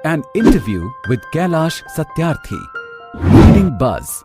An interview with Kailash Satyarthi. Reading Buzz.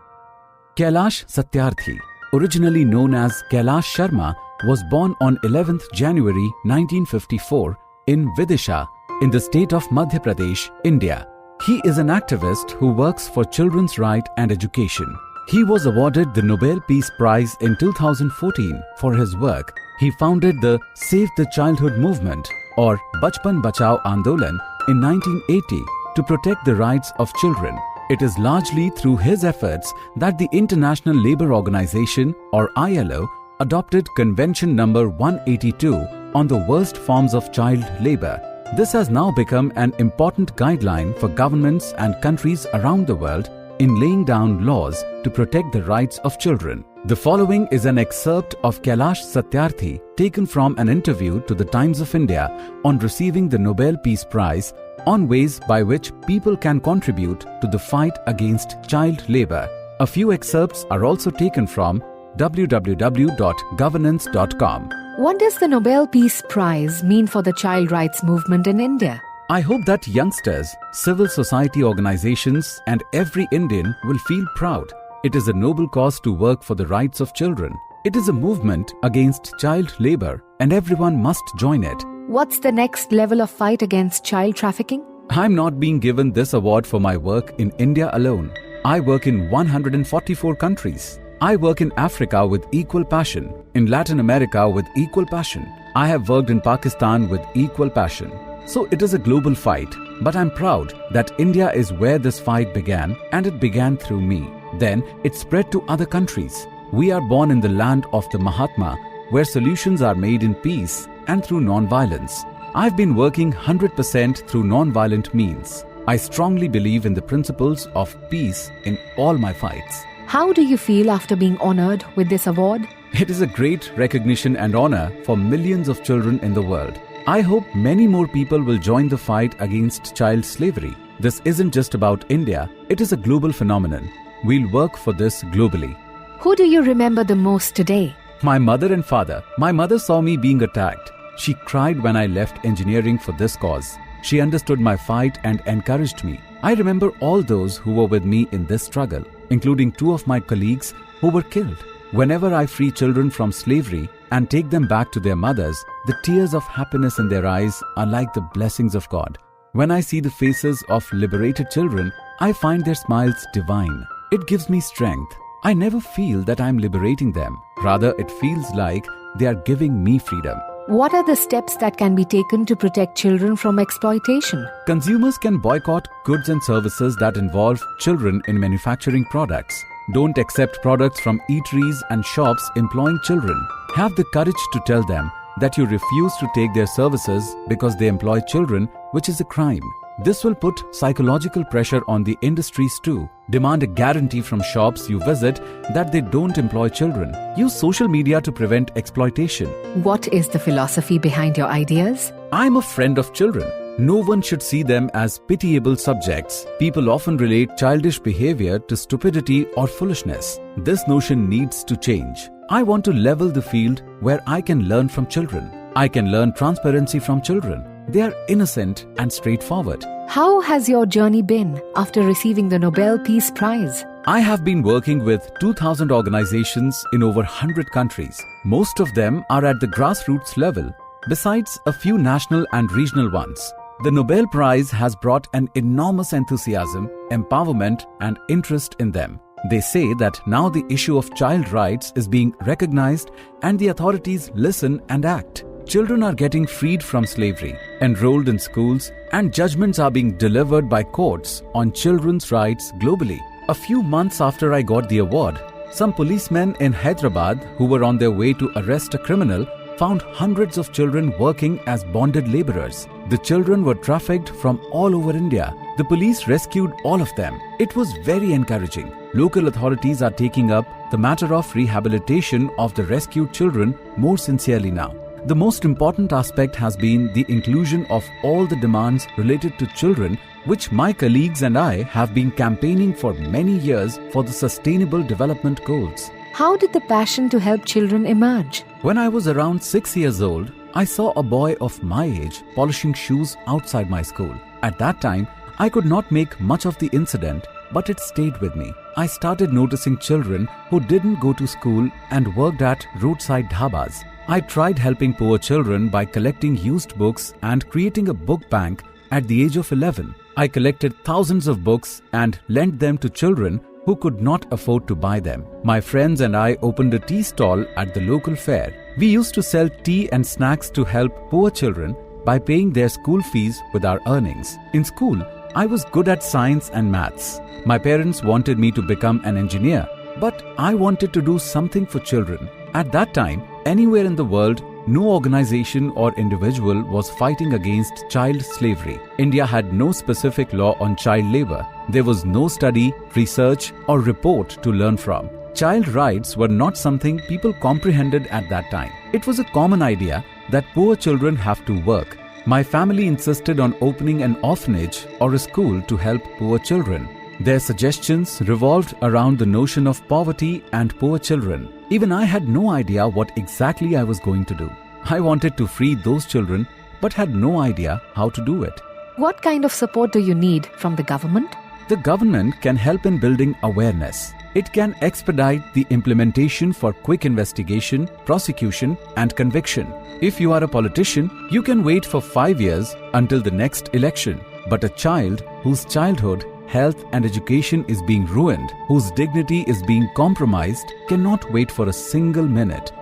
Kailash Satyarthi, originally known as Kailash Sharma, was born on 11th January 1954 in Vidisha, in the state of Madhya Pradesh, India. He is an activist who works for children's right and education. He was awarded the Nobel Peace Prize in 2014 for his work. He founded the Save the Childhood movement, or Bachpan Bachao Andolan, in 1980 to protect the rights of children. It is largely through his efforts that the International Labour Organization, or ILO, adopted Convention number 182 on the worst forms of child labour. This has now become an important guideline for governments and countries around the world in laying down laws to protect the rights of children. The following is an excerpt of Kailash Satyarthi taken from an interview to the Times of India on receiving the Nobel Peace Prize on ways by which people can contribute to the fight against child labour. A few excerpts are also taken from www.governance.com. What does the Nobel Peace Prize mean for the child rights movement in India? I hope that youngsters, civil society organizations and every Indian will feel proud. It is a noble cause to work for the rights of children. It is a movement against child labour and everyone must join it. What's the next level of fight against child trafficking? I'm not being given this award for my work in India alone. I work in 144 countries. I work in Africa with equal passion, in Latin America with equal passion. I have worked in Pakistan with equal passion. So it is a global fight, but I'm proud that India is where this fight began, and it began through me. Then it spread to other countries. We are born in the land of the Mahatma, where solutions are made in peace and through non-violence. I've been working 100% through non-violent means. I strongly believe in the principles of peace in all my fights. How do you feel after being honored with this award? It is a great recognition and honor for millions of children in the world. I hope many more people will join the fight against child slavery. This isn't just about India, it is a global phenomenon. We'll work for this globally. Who do you remember the most today? My mother and father. My mother saw me being attacked. She cried when I left engineering for this cause. She understood my fight and encouraged me. I remember all those who were with me in this struggle, including 2 of my colleagues who were killed. Whenever I free children from slavery and take them back to their mothers, the tears of happiness in their eyes are like the blessings of God. When I see the faces of liberated children, I find their smiles divine. It gives me strength. I never feel that I'm liberating them. Rather, it feels like they are giving me freedom. What are the steps that can be taken to protect children from exploitation? Consumers can boycott goods and services that involve children in manufacturing products. Don't accept products from eateries and shops employing children. Have the courage to tell them that you refuse to take their services because they employ children, which is a crime. This will put psychological pressure on the industries too. Demand a guarantee from shops you visit that they don't employ children. Use social media to prevent exploitation. What is the philosophy behind your ideas? I'm a friend of children. No one should see them as pitiable subjects. People often relate childish behavior to stupidity or foolishness. This notion needs to change. I want to level the field where I can learn from children. I can learn transparency from children. They are innocent and straightforward. How has your journey been after receiving the Nobel Peace Prize? I have been working with 2,000 organizations in over 100 countries. Most of them are at the grassroots level, besides a few national and regional ones. The Nobel Prize has brought an enormous enthusiasm, empowerment, and interest in them. They say that now the issue of child rights is being recognized and the authorities listen and act. Children are getting freed from slavery, enrolled in schools, and judgments are being delivered by courts on children's rights globally. A few months after I got the award, some policemen in Hyderabad who were on their way to arrest a criminal found hundreds of children working as bonded laborers. The children were trafficked from all over India. The police rescued all of them. It was very encouraging. Local authorities are taking up the matter of rehabilitation of the rescued children more sincerely now. The most important aspect has been the inclusion of all the demands related to children, which my colleagues and I have been campaigning for many years for the Sustainable Development Goals. How did the passion to help children emerge? When I was around 6 years old, I saw a boy of my age polishing shoes outside my school. At that time, I could not make much of the incident, but it stayed with me. I started noticing children who didn't go to school and worked at roadside dhabas. I tried helping poor children by collecting used books and creating a book bank at the age of 11. I collected thousands of books and lent them to children who could not afford to buy them. My friends and I opened a tea stall at the local fair. We used to sell tea and snacks to help poor children by paying their school fees with our earnings. In school, I was good at science and maths. My parents wanted me to become an engineer, but I wanted to do something for children. At that time, anywhere in the world, no organization or individual was fighting against child slavery. India had no specific law on child labor. There was no study, research, or report to learn from. Child rights were not something people comprehended at that time. It was a common idea that poor children have to work. My family insisted on opening an orphanage or a school to help poor children. Their suggestions revolved around the notion of poverty and poor children. Even I had no idea what exactly I was going to do. I wanted to free those children, but had no idea how to do it. What kind of support do you need from the government? The government can help in building awareness. It can expedite the implementation for quick investigation, prosecution, and conviction. If you are a politician, you can wait for 5 years until the next election. But a child whose childhood, health, and education is being ruined, whose dignity is being compromised, cannot wait for a single minute.